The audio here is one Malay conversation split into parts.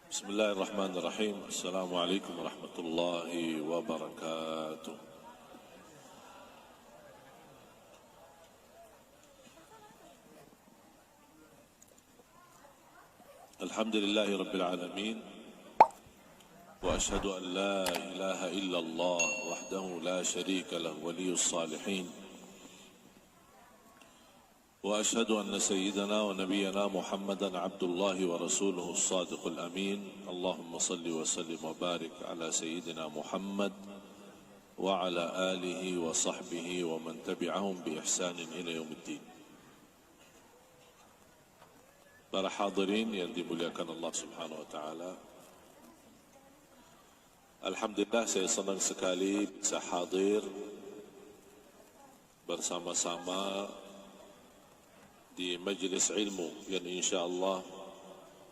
Bismillahirrahmanirrahim. Assalamualaikum warahmatullahi wabarakatuh. Alhamdulillahi rabbil alamin. Wa ashhadu an la ilaha illallah wahdahu la sharika lahu waliyus salihin. وأشهد أن سيدنا ونبينا محمدا عبد الله ورسوله الصادق الأمين اللهم صل وسلم وبارك على سيدنا محمد وعلى آله وصحبه ومن تبعهم بإحسان إلى يوم الدين. Para hadirin yang dimuliakan Allah Subhanahu wa taala. Alhamdulillah, saya senang sekali bisa hadir bersama-sama di majlis ilmu yang insya-Allah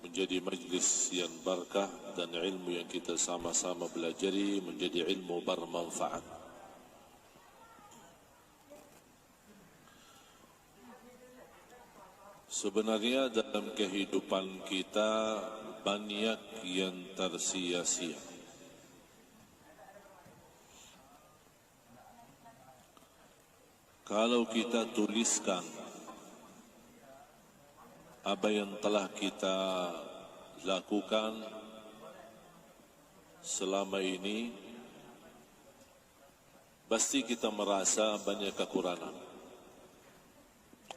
menjadi majlis yang barakah dan ilmu yang kita sama-sama belajari menjadi ilmu bermanfaat. Sebenarnya dalam kehidupan kita banyak yang tersia-sia. Kalau kita tuliskan apa yang telah kita lakukan selama ini, pasti kita merasa banyak kekurangan,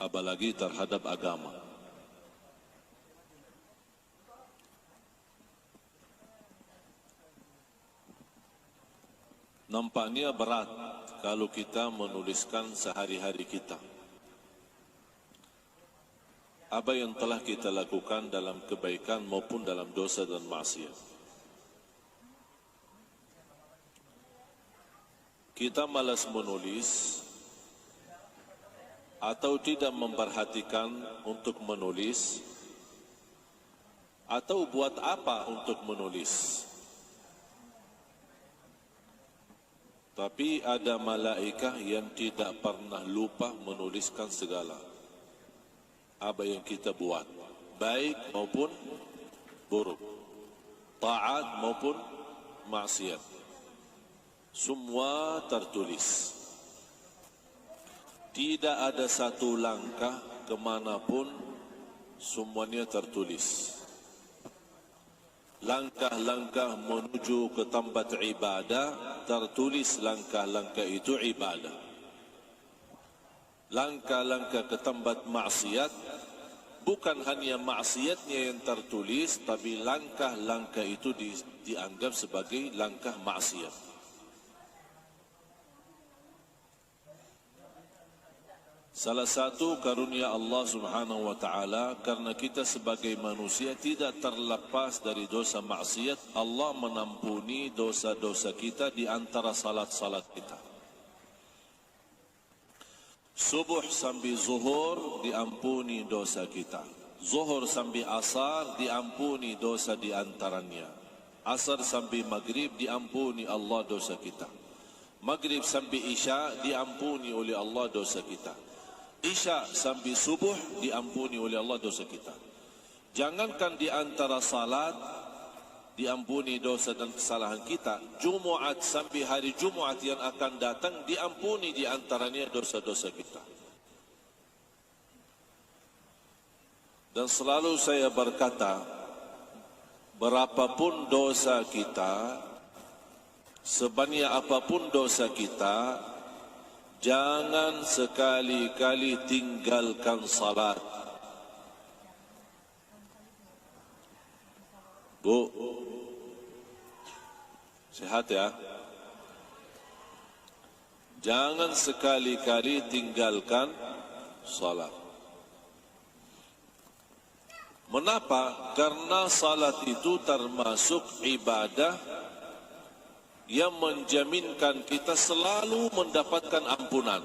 apalagi terhadap agama. Nampaknya berat kalau kita menuliskan sehari-hari kita. Apa yang telah kita lakukan dalam kebaikan maupun dalam dosa dan maksiat. Kita malas menulis atau tidak memperhatikan untuk menulis, atau buat apa untuk menulis. Tapi ada malaikat yang tidak pernah lupa menuliskan segala apa yang kita buat, baik maupun buruk, taat maupun maksiat, semua tertulis. Tidak ada satu langkah kemanapun, semuanya tertulis. Langkah-langkah menuju ke tempat ibadah, tertulis langkah-langkah itu ibadah. Langkah-langkah ke tempat maksiat, bukan hanya maksiatnya yang tertulis, tapi langkah-langkah itu dianggap sebagai langkah maksiat. Salah satu karunia Allah Subhanahu wa taala, karena kita sebagai manusia tidak terlepas dari dosa maksiat, Allah mengampuni dosa-dosa kita di antara salat-salat kita. Subuh sampai zuhur diampuni dosa kita. Zuhur sampai asar diampuni dosa di antaranya. Asar sampai maghrib diampuni Allah dosa kita. Maghrib sampai isya diampuni oleh Allah dosa kita. Isya sampai subuh diampuni oleh Allah dosa kita. Jangankan di antara salat diampuni dosa dan kesalahan kita, Jumaat sampai hari Jumaat yang akan datang diampuni di antaranya dosa-dosa kita. Dan selalu saya berkata, berapapun dosa kita, sebanyak apapun dosa kita, jangan sekali-kali tinggalkan salat. Bu, sehat ya? Jangan sekali-kali tinggalkan salat. Mengapa? Karena salat itu termasuk ibadah yang menjaminkan kita selalu mendapatkan ampunan.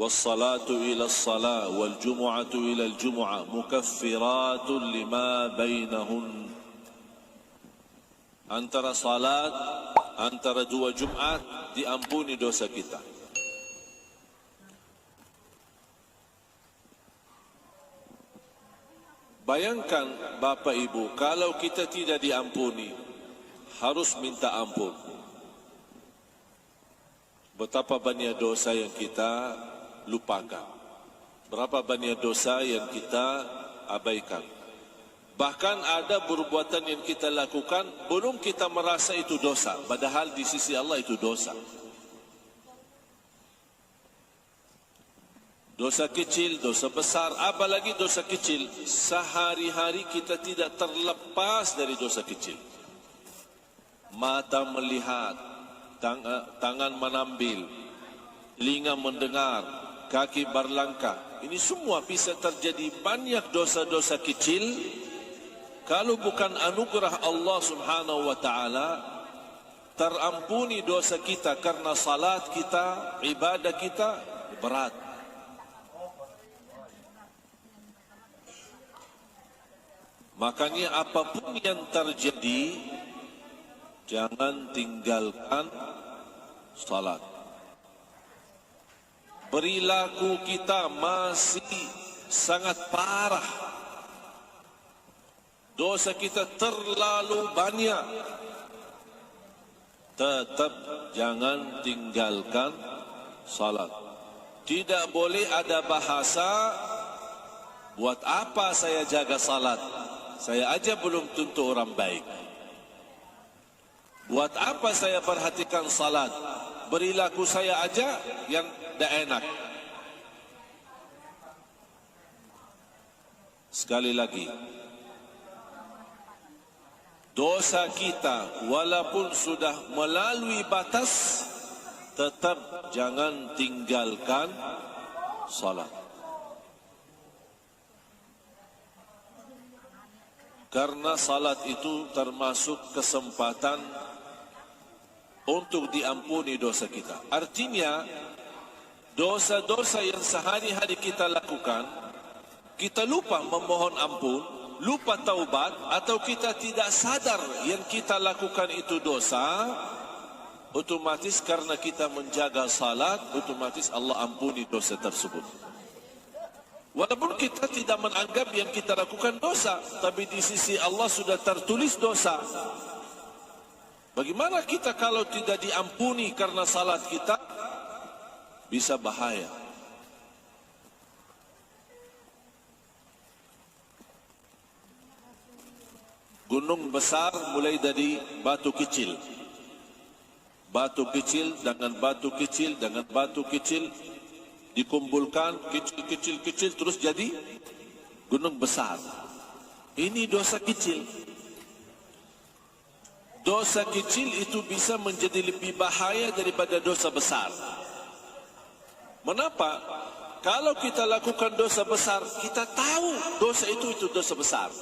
Was-salatu ila as-salah wal jumu'atu ila al-jumu'ah mukaffiratun lima bainahun. Antara salat, antara dua Jumat diampuni dosa kita. Bayangkan Bapak Ibu, kalau kita tidak diampuni, harus minta ampun. Betapa banyak dosa yang kita lupakan. Berapa banyak dosa yang kita abaikan. Bahkan ada perbuatan yang kita lakukan, belum kita merasa itu dosa. Padahal di sisi Allah itu dosa. Dosa kecil, dosa besar, apalagi dosa kecil. Sehari-hari kita tidak terlepas dari dosa kecil. Mata melihat, tangan menambil, telinga mendengar, kaki berlangkah. Ini semua bisa terjadi. Banyak dosa-dosa kecil. Kalau bukan anugerah Allah Subhanahu wa taala, terampuni dosa kita karena salat kita, ibadah kita berat. Makanya apapun yang terjadi, jangan tinggalkan salat. Perilaku kita masih sangat parah. Dosa kita terlalu banyak. Tetap jangan tinggalkan salat. Tidak boleh ada bahasa, buat apa saya jaga salat? Saya aja belum tentu orang baik. Buat apa saya perhatikan salat? Perilaku saya aja yang tidak enak. Sekali lagi, dosa kita walaupun sudah melalui batas, tetap jangan tinggalkan salat. Karena salat itu termasuk kesempatan untuk diampuni dosa kita. Artinya, dosa-dosa yang sehari-hari kita lakukan, kita lupa memohon ampun, lupa taubat, atau kita tidak sadar yang kita lakukan itu dosa, otomatis karena kita menjaga salat, otomatis Allah ampuni dosa tersebut. Walaupun kita tidak menganggap yang kita lakukan dosa, tapi di sisi Allah sudah tertulis dosa. Bagaimana kita kalau tidak diampuni karena salat kita? Bisa bahaya. Gunung besar mulai dari batu kecil. Batu kecil dengan batu kecil dengan batu kecil dikumpulkan kecil terus jadi gunung besar. Ini dosa kecil. Dosa kecil itu bisa menjadi lebih bahaya daripada dosa besar. Mengapa? Kalau kita lakukan dosa besar, kita tahu dosa itu dosa besar.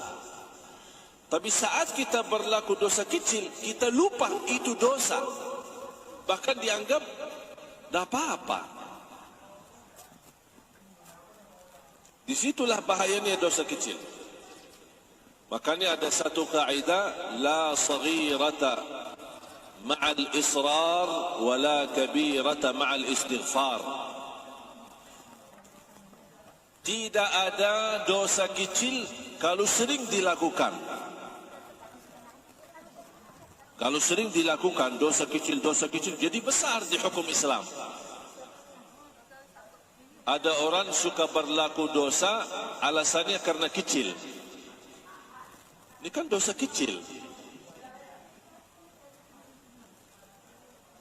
Tapi saat kita berlaku dosa kecil, kita lupa itu dosa. Bahkan dianggap tidak apa-apa. Disitulah bahayanya dosa kecil. Makanya ada satu kaidah, la saghirata ma'al israr wa la kabirata ma'al istighfar. Tidak ada dosa kecil kalau sering dilakukan. Kalau sering dilakukan dosa kecil jadi besar di hukum Islam. Ada orang suka berlaku dosa alasannya karena kecil. Ini kan dosa kecil.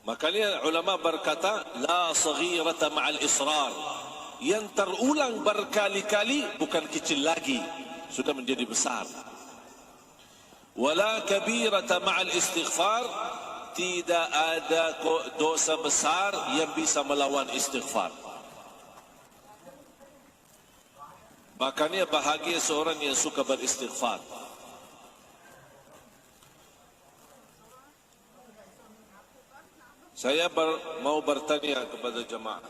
Makanya ulama berkata, la saghirata ma'al israr. Yang terulang berkali-kali bukan kecil lagi, sudah menjadi besar. Wala kabirata ma'al istighfar. Tidak ada dosa besar yang bisa melawan istighfar. Makanya bahagia seorang yang suka beristighfar. Saya mau bertanya kepada jemaah.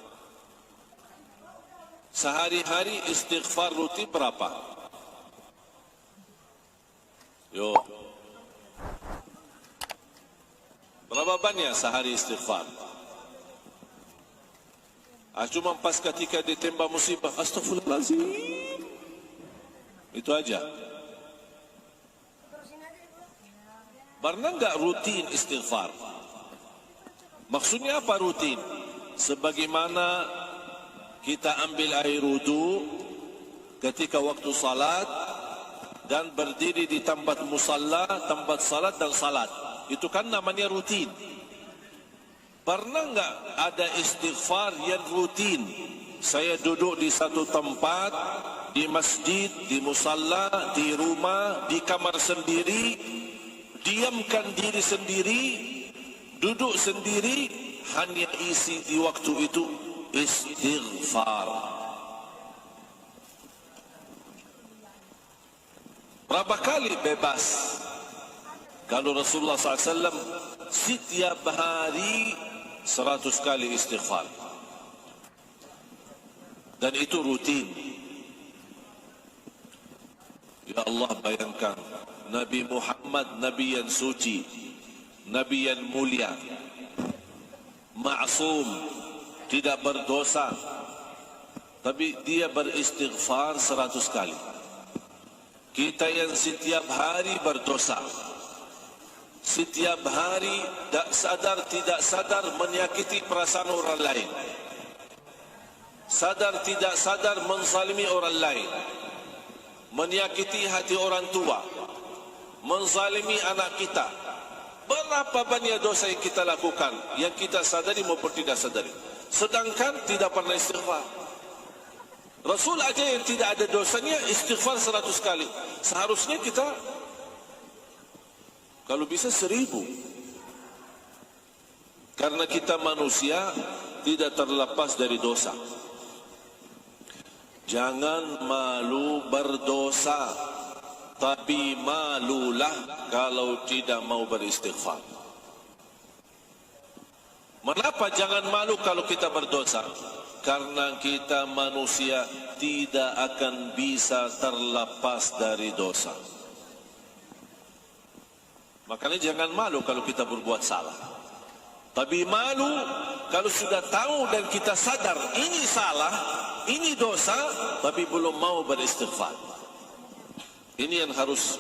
Sehari-hari istighfar rutin berapa? Yo. Berapa banyak sehari istighfar? Cuma pas ketika ditembak musibah, astagfirullahaladzim. Itu aja. Pernah enggak rutin istighfar? Maksudnya apa rutin? Sebagaimana kita ambil air wudu ketika waktu salat dan berdiri di tempat musalla, tempat salat dan salat. Itu kan namanya rutin. Pernah enggak ada istighfar yang rutin? Saya duduk di satu tempat, di masjid, di musalla, di rumah, di kamar sendiri, diamkan diri sendiri, duduk sendiri, hanya isi di waktu itu istighfar. Berapa kali bebas? Kalau Rasulullah SAW setiap hari 100 kali istighfar. Dan itu rutin. Ya Allah, bayangkan Nabi Muhammad, Nabi yang suci, Nabi yang mulia, ma'asum, tidak berdosa, tapi dia beristighfar 100 kali. Kita yang setiap hari berdosa, setiap hari tak sadar tidak sadar menyakiti perasaan orang lain, sadar tidak sadar menzalimi orang lain, menyakiti hati orang tua, menzalimi anak kita. Berapa banyak dosa yang kita lakukan, yang kita sadari maupun tidak sadari, sedangkan tidak pernah istighfar. Rasul aja yang tidak ada dosanya istighfar 100 kali. Seharusnya kita kalau bisa 1000. Karena kita manusia tidak terlepas dari dosa. Jangan malu berdosa, tapi malulah kalau tidak mau beristighfar. Mengapa jangan malu kalau kita berdosa? Karena kita manusia tidak akan bisa terlepas dari dosa. Makanya jangan malu kalau kita berbuat salah. Tapi malu kalau sudah tahu dan kita sadar ini salah, ini dosa, tapi belum mau beristighfar. Ini yang harus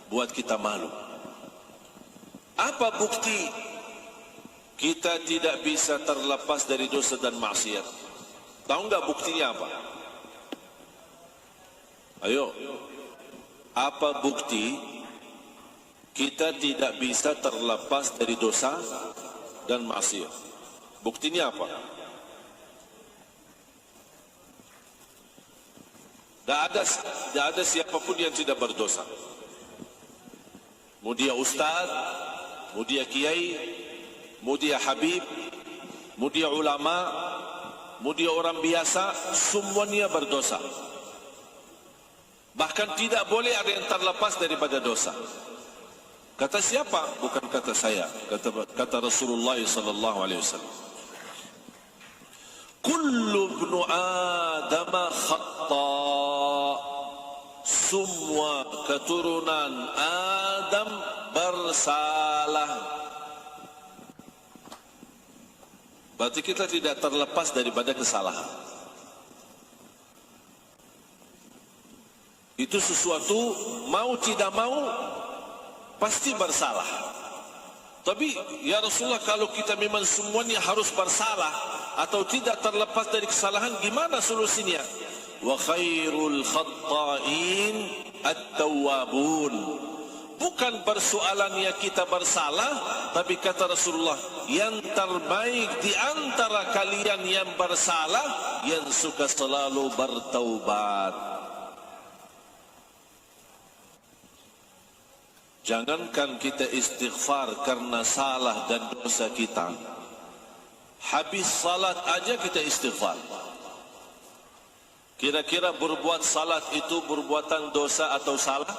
buat kita malu. Apa bukti kita tidak bisa terlepas dari dosa dan maksiat? Tahu enggak buktinya apa? Ayo. Apa bukti kita tidak bisa terlepas dari dosa dan maksiat? Buktinya apa? Tidak ada siapapun yang tidak berdosa. Mau dia ustaz, mau dia kiai, mau dia habib, mau dia ulama, mau dia orang biasa, semuanya berdosa. Bahkan tidak boleh ada yang terlepas daripada dosa. Kata siapa? Bukan kata saya. Kata Rasulullah SAW. Kullu ibnu Adam khata. Semua keturunan Adam bersalah. Berarti kita tidak terlepas daripada kesalahan. Itu sesuatu mau tidak mau pasti bersalah. Tapi ya Rasulullah, kalau kita memang semuanya harus bersalah atau tidak terlepas dari kesalahan, gimana solusinya? Wa khairul khatta'in at-tawwabun. Bukan persoalannya kita bersalah, tapi kata Rasulullah, yang terbaik di antara kalian yang bersalah, yang suka selalu bertaubat. Jangankan kita istighfar karena salah dan dosa kita, habis salat aja kita istighfar. Kira-kira berbuat salat itu perbuatan dosa atau salah?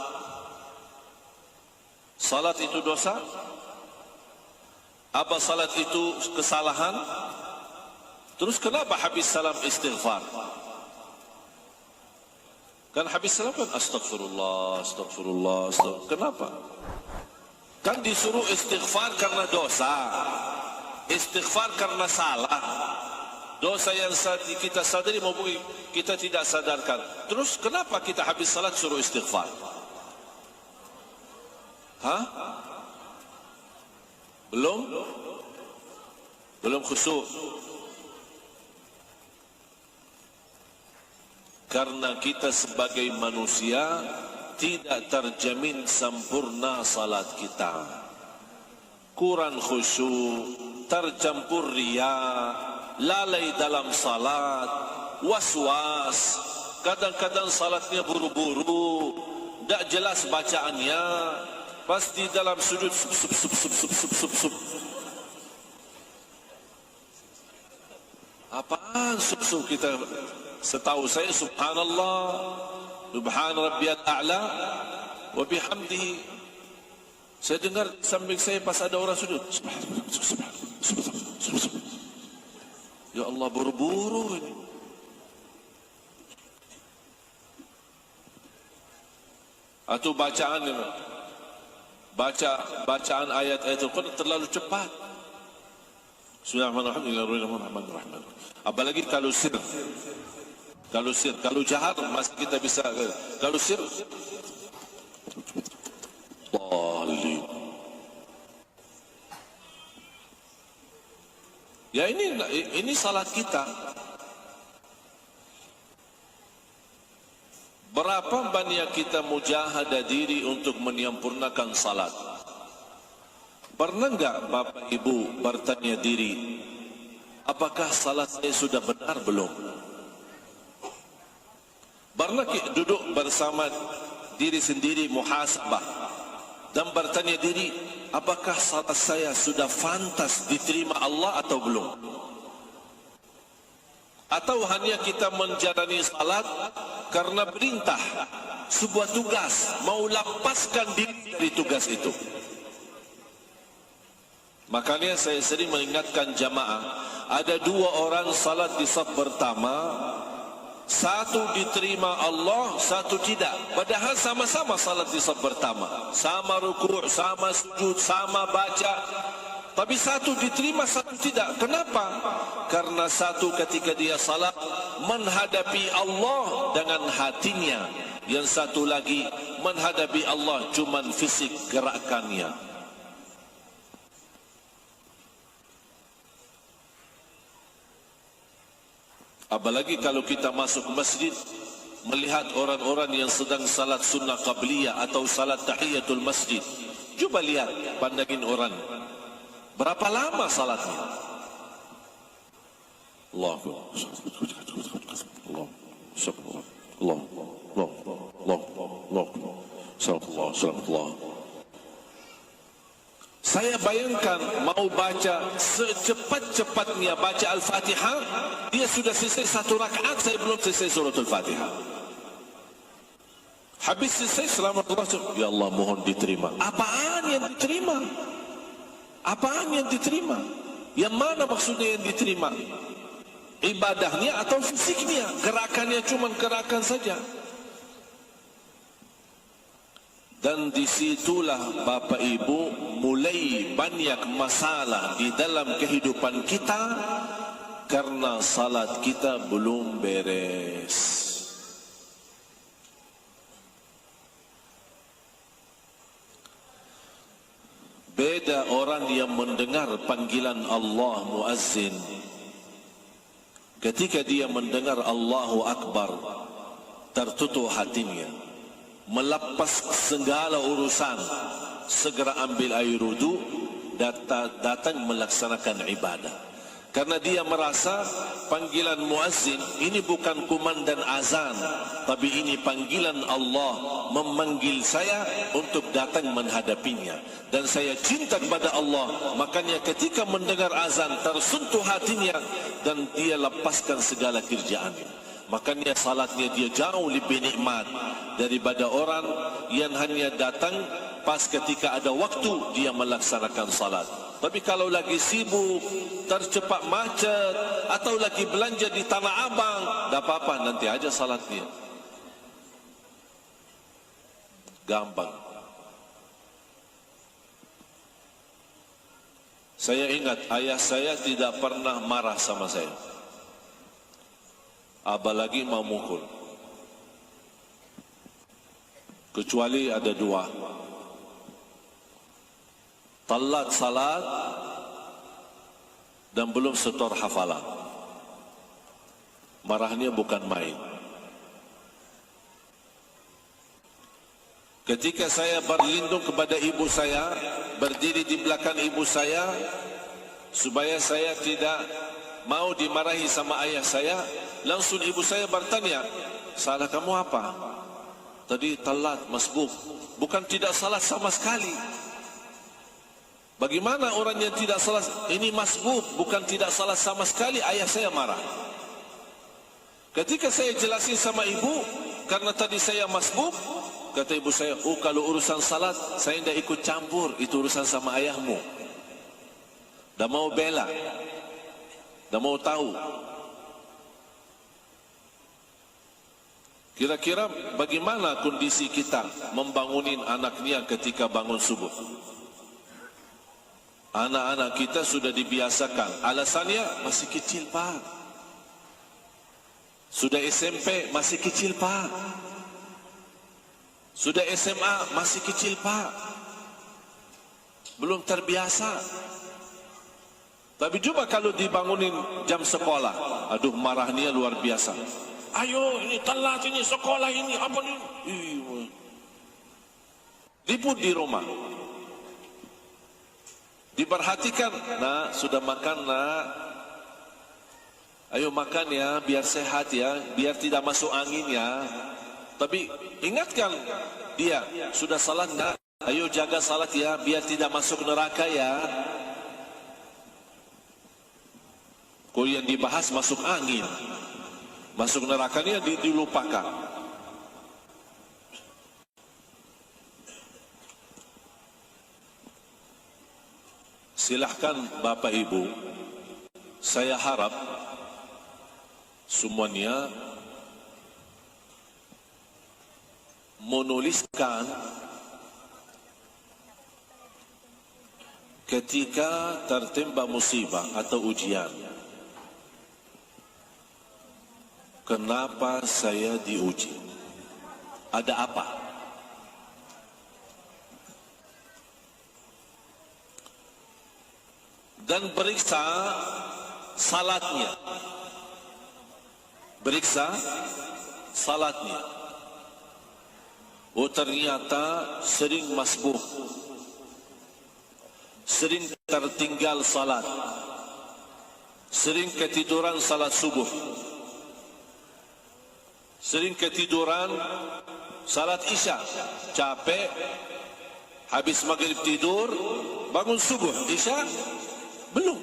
Salat itu dosa? Apa salat itu kesalahan? Terus kenapa habis salam istighfar? Kan habis salam kan astagfirullah, astagfirullah, astagfirullah. Kenapa? Kan disuruh istighfar karena dosa, istighfar karena salah. Dosa yang kita sadari maupun kita tidak sadarkan. Terus kenapa kita habis salat suruh istighfar? Hah? Belum? Belum khusyuk. Karena kita sebagai manusia tidak terjamin sempurna salat kita. Kurang khusyuk, tercampur riya, lalai dalam salat, was-was, kadang-kadang salatnya buru-buru, tak jelas bacaannya, pasti dalam sujud sup. Apaan sup kita? Setahu saya subhanallah, subhan rabbiyal a'la wa bihamdihi. Saya dengar samping saya pas ada orang sujud. Ya Allah, buru-buru ini. Atau bacaan ini. Bacaan ayat-ayat Al-Quran terlalu cepat. Bismillahirrahmanirrahim. Apalagi kalau sir. Kalau jahar masih kita bisa. Kalau sir, Walid. Ya ini salat kita. Berapa banyak kita mujahadah diri untuk menyempurnakan salat? Pernah enggak Bapak Ibu bertanya diri, apakah salat saya sudah benar belum? Pernah duduk bersama diri sendiri muhasabah dan bertanya diri, apakah salat saya sudah fantas diterima Allah atau belum? Atau hanya kita menjalani salat karena perintah, sebuah tugas, mau lepaskan diri dari tugas itu? Makanya saya sering mengingatkan jamaah, ada dua orang salat di saf pertama, satu diterima Allah, satu tidak. Padahal sama-sama salat di saf pertama, sama rukuk, sama sujud, sama baca. Tapi satu diterima, satu tidak. Kenapa? Karena satu ketika dia salat menghadapi Allah dengan hatinya, yang satu lagi menghadapi Allah cuman fisik gerakannya. Apalagi kalau kita masuk masjid, melihat orang-orang yang sedang salat sunnah qabliyah atau salat tahiyatul masjid. Coba lihat, pandangin orang. Berapa lama salatnya? Saya bayangkan mau baca secepat-cepatnya baca Al-Fatihah, dia sudah selesai satu rakaat, saya belum selesai surah Al-Fatihah. Habis selesai selamat Allah, ya Allah mohon diterima. Apaan yang diterima? Apaan yang diterima? Yang mana maksudnya yang diterima? Ibadahnya atau fisiknya? Gerakannya cuma gerakan saja. Dan disitulah Bapak Ibu mulai banyak masalah di dalam kehidupan kita karena salat kita belum beres. Beda orang yang mendengar panggilan Allah muazzin. Ketika dia mendengar Allahu Akbar, tertutup hatinya, melepas segala urusan, segera ambil air wudu, datang melaksanakan ibadah. Karena dia merasa panggilan muazzin ini bukan kumandan azan, tapi ini panggilan Allah memanggil saya untuk datang menghadapinya. Dan saya cinta kepada Allah, makanya ketika mendengar azan tersentuh hatinya dan dia lepaskan segala kerjaannya. Makanya salatnya dia jauh lebih nikmat daripada orang yang hanya datang pas ketika ada waktu dia melaksanakan salat. Tapi kalau lagi sibuk, tercepat macet, atau lagi belanja di Tanah Abang, tak apa-apa, nanti aja salatnya. Gampang. Saya ingat ayah saya tidak pernah marah sama saya, apalagi mau mukul. Kecuali ada dua. telat salat dan belum setor hafalan. Marahnya bukan main. Ketika saya berlindung kepada ibu saya, berdiri di belakang ibu saya, supaya saya tidak mau dimarahi sama ayah saya, langsung ibu saya bertanya, salah kamu apa? Tadi telat, masbuk. Bukan tidak salah sama sekali. Bagaimana orang yang tidak salah? Ini masbuk, bukan tidak salah sama sekali. Ayah saya marah. Ketika saya jelasin sama ibu, karena tadi saya masbuk, kata ibu saya, oh kalau urusan salat, saya tidak ikut campur, itu urusan sama ayahmu. Dah mau bela, dah mau tahu. Kira-kira bagaimana kondisi kita membangunin anaknya ketika bangun subuh? Anak-anak kita sudah dibiasakan. Alasannya masih kecil pak. Sudah SMP masih kecil pak. Sudah SMA masih kecil pak. Belum terbiasa. Tapi coba kalau dibangunin jam sekolah, aduh marahnya luar biasa. Ayo ini telat ini sekolah ini apa ini? Ribut di rumah. Diperhatikan, nak sudah makan nak. Ayo makan ya, biar sehat ya, biar tidak masuk angin ya. Tapi ingatkan dia, sudah salat nak, ayo jaga salat ya, biar tidak masuk neraka ya. Kalau yang dibahas masuk angin, masuk nerakanya dilupakan. Silahkan Bapak Ibu, saya harap semuanya menuliskan ketika tertimpa musibah atau ujian, kenapa saya diuji? Ada apa? Dan periksa salatnya. Periksa salatnya. Oh ternyata sering masbuk. Sering tertinggal salat. Sering ketiduran salat subuh. Sering ketiduran salat isya. Capek, habis maghrib tidur, bangun subuh, isya belum.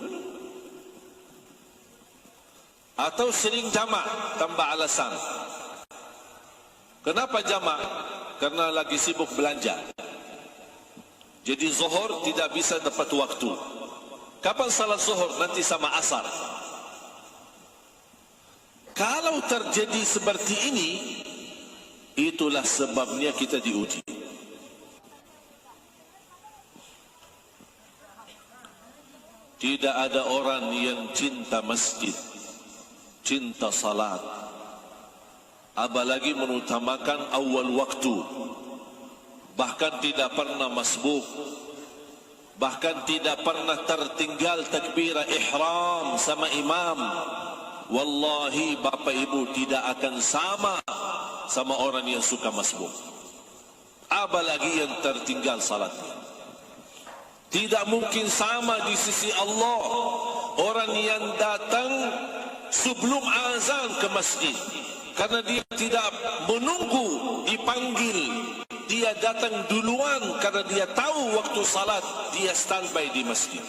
Atau sering jamak tanpa alasan. Kenapa jamak? Karena lagi sibuk belanja. Jadi zuhur tidak bisa dapat waktu. Kapan salat zuhur? Nanti sama asar. Kalau terjadi seperti ini, itulah sebabnya kita diuji. Tidak ada orang yang cinta masjid, cinta salat, apalagi mengutamakan awal waktu, bahkan tidak pernah masbuk, bahkan tidak pernah tertinggal takbirah ihram sama imam. Wallahi Bapak Ibu tidak akan sama orang yang suka masbuk, apalagi yang tertinggal salatnya. Tidak mungkin sama di sisi Allah orang yang datang sebelum azan ke masjid, karena dia tidak menunggu dipanggil. Dia datang duluan karena dia tahu waktu salat, dia standby di masjid.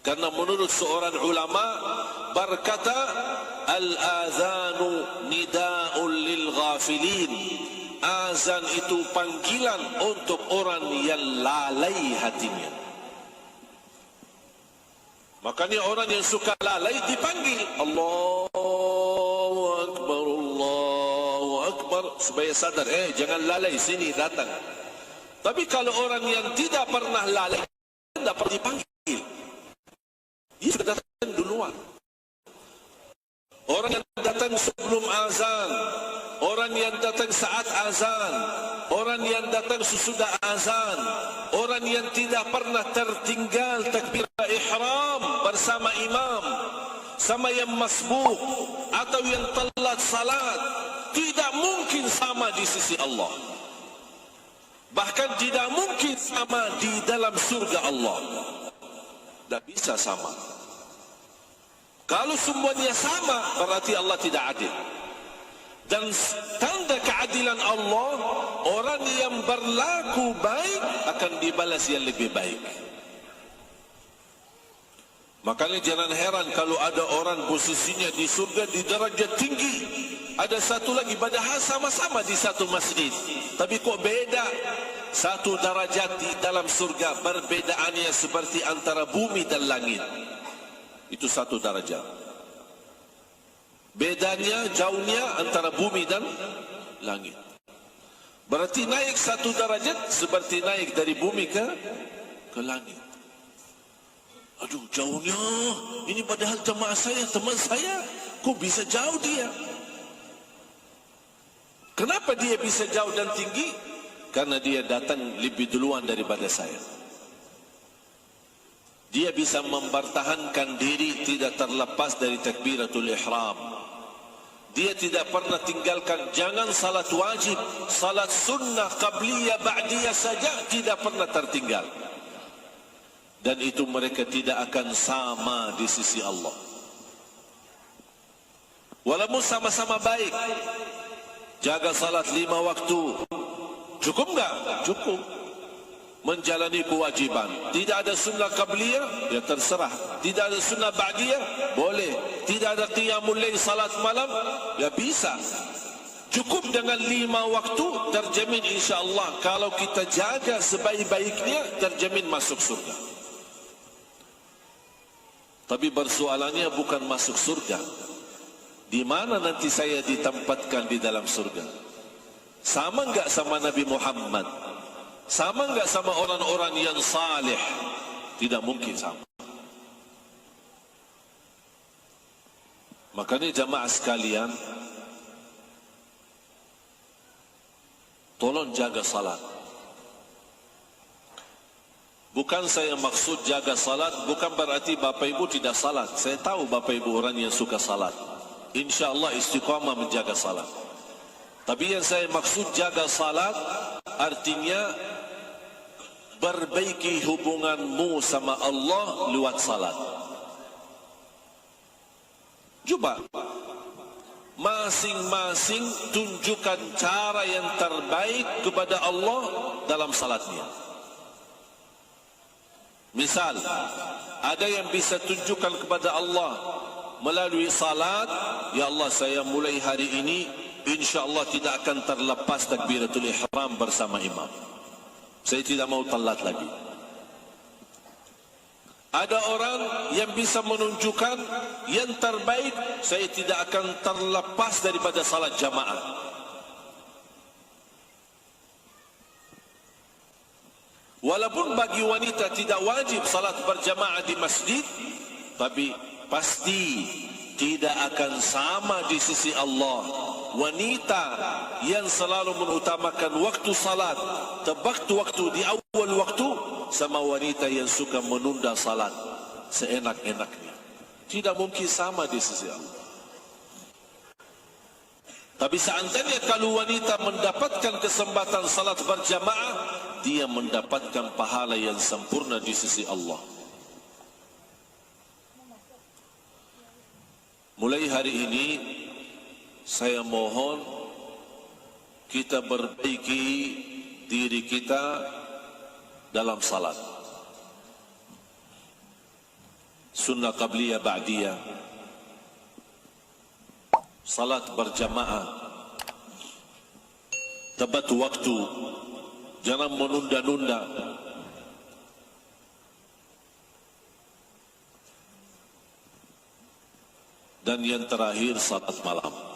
Karena menurut seorang ulama berkata, al-azanu nida'un lil ghafilin. Azan itu panggilan untuk orang yang lalai hatinya. Makanya orang yang suka lalai dipanggil Allahu Akbar, Allahu Akbar, supaya sadar, jangan lalai, sini datang. Tapi kalau orang yang tidak pernah lalai, tidak pernah dipanggil, dia sudah datang duluan. Orang yang datang sebelum azan, orang yang datang saat azan, orang yang datang sesudah azan, orang orang yang tidak pernah tertinggal takbirah ihram bersama imam, sama yang masbuk atau yang telat salat, tidak mungkin sama di sisi Allah. Bahkan tidak mungkin sama di dalam surga Allah. Tak bisa sama. Kalau semuanya sama, berarti Allah tidak adil. Dan tanda keadilan Allah, orang yang berlaku baik akan dibalas yang lebih baik. Makanya jangan heran kalau ada orang posisinya di surga di derajat tinggi, ada satu lagi padahal sama-sama di satu masjid, tapi kok beda. Satu derajat di dalam surga, perbedaannya seperti antara bumi dan langit. Itu satu derajat. Bedanya, jauhnya antara bumi dan langit. Berarti naik satu derajat seperti naik dari bumi ke langit. Aduh, jauhnya. Ini padahal jemaah saya, teman saya. Kok bisa jauh dia? Kenapa dia bisa jauh dan tinggi? Karena dia datang lebih duluan daripada saya. Dia bisa mempertahankan diri tidak terlepas dari takbiratul ihram. Dia tidak pernah tinggalkan, jangan salat wajib, salat sunnah, qabliyah, ba'diyah saja tidak pernah tertinggal. Dan itu mereka tidak akan sama di sisi Allah. Walaupun sama-sama baik, jaga salat 5 waktu, cukup enggak? Cukup. Menjalani kewajiban. Tidak ada sunnah qabliyah, ya terserah. Tidak ada sunnah ba'diyah, boleh. Tidak ada qiyamul lail, salat malam, ya bisa. Cukup dengan 5 waktu, terjamin insyaAllah. Kalau kita jaga sebaik-baiknya, terjamin masuk surga. Tapi persoalannya bukan masuk surga. Di mana nanti saya ditempatkan di dalam surga? Sama enggak sama Nabi Muhammad? Sama enggak sama orang-orang yang saleh? Tidak mungkin sama. Makanya jamaah sekalian, tolong jaga salat. Bukan saya maksud jaga salat, bukan berarti Bapak Ibu tidak salat. Saya tahu Bapak Ibu orang yang suka salat. InsyaAllah istiqamah menjaga salat. Tapi yang saya maksud jaga salat, artinya perbaiki hubunganmu sama Allah lewat salat. Cuba masing-masing tunjukkan cara yang terbaik kepada Allah dalam salatnya. Misal, ada yang bisa tunjukkan kepada Allah melalui salat, ya Allah, saya mulai hari ini InsyaAllah tidak akan terlepas takbiratul ihram bersama imam. Saya tidak mau telat lagi. Ada orang yang bisa menunjukkan yang terbaik, saya tidak akan terlepas daripada salat jamaah. Walaupun bagi wanita tidak wajib salat berjamaah di masjid, tapi pasti tidak akan sama di sisi Allah. Wanita yang selalu mengutamakan waktu salat, tepat waktu di awal waktu, sama wanita yang suka menunda salat seenak-enaknya. Tidak mungkin sama di sisi Allah. Tapi seandainya kalau wanita mendapatkan kesempatan salat berjamaah, dia mendapatkan pahala yang sempurna di sisi Allah. Mulai hari ini saya mohon kita perbaiki diri kita dalam salat. Sunnah qabliyah ba'diyah, salat berjamaah, tepat waktu, jangan menunda-nunda. Dan yang terakhir salat malam.